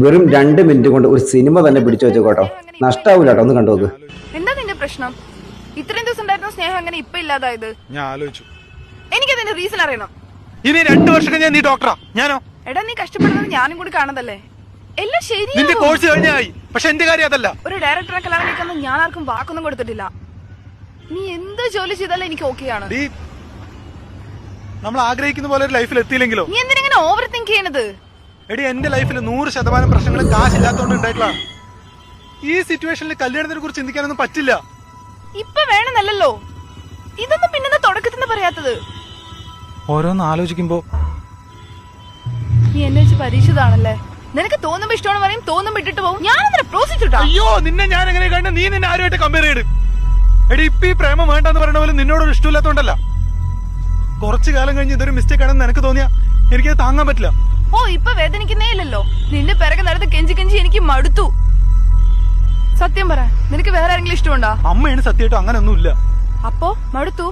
വെറും 2 മിനിറ്റ് കൊണ്ട് ഒരു സിനിമ തന്നെ പിടിച്ചു വെച്ചോ കേട്ടോ. നഷ്ടാവൂല കേട്ടോ, ഒന്ന് കണ്ടു നോക്ക്. എന്താ നിന്റെ പ്രശ്നം? ഇത്രയും ദിവസം ഉണ്ടായിരുന്ന സ്നേഹം അങ്ങനെ ഇപ്പൊ ഇല്ലാതായത്? ഞാൻ ആലോചിച്ചു. എനിക്കതിന്റെ റീസൺ അറിയണം. ഇനി 2 വർഷം കഴിഞ്ഞാൽ നീ ഡോക്ടറാ, ഞാനോ? എടാ, നീ കഷ്ടപ്പെടുന്നത് ഞാനും കൂടി കാണതല്ലേ. എല്ലാം ശരി. നിന്റെ കോഴ്സ് കഴിഞ്ഞായി, പക്ഷെ എന്റെ കാര്യം അതല്ല. ഒരു ഡയറക്ടറെ കല്യാണം കഴിക്കാൻ ഞാൻ ആർക്കും വാക്കൊന്നും കൊടുത്തിട്ടില്ല. നീ എന്ത് ജോലി ചെയ്താലും എനിക്ക് ഓക്കെയാണ്. നമ്മൾ ആഗ്രഹിക്കുന്ന പോലെ ഒരു ലൈഫിൽ എത്തിയില്ലെങ്കിലോ? നീ എന്തിനാ ഓവർ തിങ്ക് ചെയ്യണത്? എടി, എന്റെ ലൈഫിൽ 100% പ്രശ്നങ്ങൾ കാശില്ലാത്തോണ്ട് ഉണ്ടായിട്ടുള്ളതാണ്. ഈ സിറ്റുവേഷനിൽ കല്യാണത്തിനെ കുറിച്ച് ചിന്തിക്കാനൊന്നും പറ്റില്ല. ഇപ്പൊ വേണമെന്നല്ലോ. ഇതൊന്നും പിന്നെ തുടക്കത്തിന് പറയാത്തത്. ഓരോന്ന് ആലോചിക്കുമ്പോ നീ എന്നെ വെച്ച് പരീക്ഷിതാണല്ലേ. നിനക്ക് തോന്നുമ്പോ ഇഷ്ടമാണ് പറയും, തോന്നുമ്പോ ഇട്ടിട്ട് പോകും. ഞാൻ പ്രോസിക്യൂട്ടാ. അയ്യോ, നിന്നെ ഞാൻ എങ്ങനെ കണ്ട? നീ നിന്നെ ആരുമായിട്ട് കമ്പയർ ചെയ്ത്? എടി, ഇപ്പൊ ഈ പ്രേമം വേണ്ടെന്ന് പറയുന്ന പോലെ നിന്നോടൊരു ഇഷ്ടമില്ലാത്തോണ്ടല്ല. കുറച്ചു കാലം കഴിഞ്ഞ് ഇതൊരു മിസ്റ്റേക്ക് ആണെന്ന് നിനക്ക് തോന്നിയാ എനിക്കത് താങ്ങാൻ പറ്റില്ല. ഓ, ഇപ്പൊ വേദനിക്കുന്നേ ഇല്ലല്ലോ. നിന്റെ പിറകെ നടന്ന് കെഞ്ചി കെഞ്ചി എനിക്ക് മടുത്തു. സത്യം പറ, നിനക്ക് വേറെ ആരെങ്കിലും ഇഷ്ടമുണ്ടോ? അമ്മയാണ് സത്യമായിട്ടും അങ്ങനെയൊന്നുമില്ല. അപ്പോ മടുത്തു.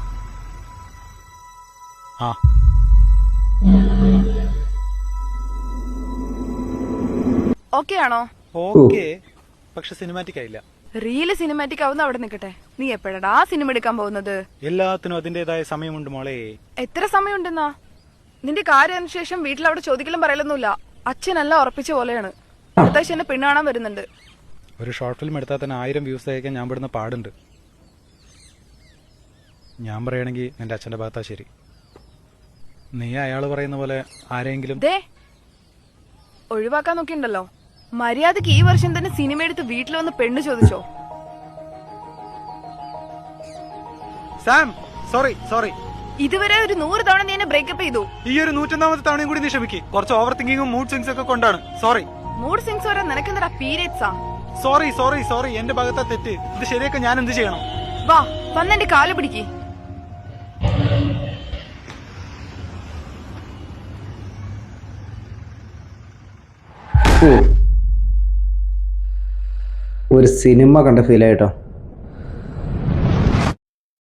ഓക്കെ ആണോ? ഓക്കെ, പക്ഷെ സിനിമാറ്റിക് ആയില്ല. റീല് സിനിമാറ്റിക് ആവുന്ന അവിടെ നിൽക്കട്ടെ. നീ എപ്പോഴാ സിനിമ എടുക്കാൻ പോകുന്നത്? എല്ലാത്തിനും അതിന്റേതായ സമയമുണ്ട് മോളെ. എത്ര സമയമുണ്ടെന്നാ? നിന്റെ കാര്യം ശേഷം വീട്ടിൽ അവിടെ ചോദിക്കലും പറയലൊന്നുമില്ല. അച്ഛനെല്ലാം ഉറപ്പിച്ച പോലെയാണ്. അടുത്ത ആഴ്ച എന്നെ പെണ്ണ് കാണാൻ വരുന്നുണ്ട്. ഒരു ഷോർട്ട് ഫിലിം എടുത്താൽ തന്നെ 1000 വ്യൂസ് അയക്കാൻ ഞാൻ പെടുന്ന പാടുണ്ട്. ഞാൻ പറയുകയാണെങ്കിൽ എന്റെ അച്ഛന്റെ ഭാഗത്താ ശരി. നീ അയാള് പറയുന്ന പോലെ ആരെങ്കിലും ഒഴിവാക്കാൻ നോക്കിണ്ടല്ലോ. മര്യാദക്ക് ഈ വർഷം തന്നെ സിനിമ എടുത്ത് വീട്ടിൽ വന്ന് പെണ്ണ് ചോദിച്ചോ. Sam, sorry sorry. ഇതുവരെ ഒരു 100 തവണ നീ എന്നെ ബ്രേക്കപ്പ് ചെയ്തു. ഈ ഒരു 101ാമത്തെ തവണയും കൂടി നീ ക്ഷമിക്ക്. കുറച്ച് ഓവർ തിങ്കിങ്ങും മൂഡ് സ്വിങ്സ് ഒക്കെ കൊണ്ടാണ്. സോറി. മൂഡ് സ്വിങ്സ് വരെ നിനക്കെന്താ പീരിയഡ്സാ? സോറി സോറി സോറി, എന്റെ ഭാഗത്താ തെറ്റ്. ഇത് ശരിയൊക്കെ ഞാൻ എന്ത് ചെയ്യണം? വാ, വന്നെന്റെ കാല് പിടിക്ക്. ഒരു സിനിമ കണ്ട ഫീൽ ആയിട്ടോ.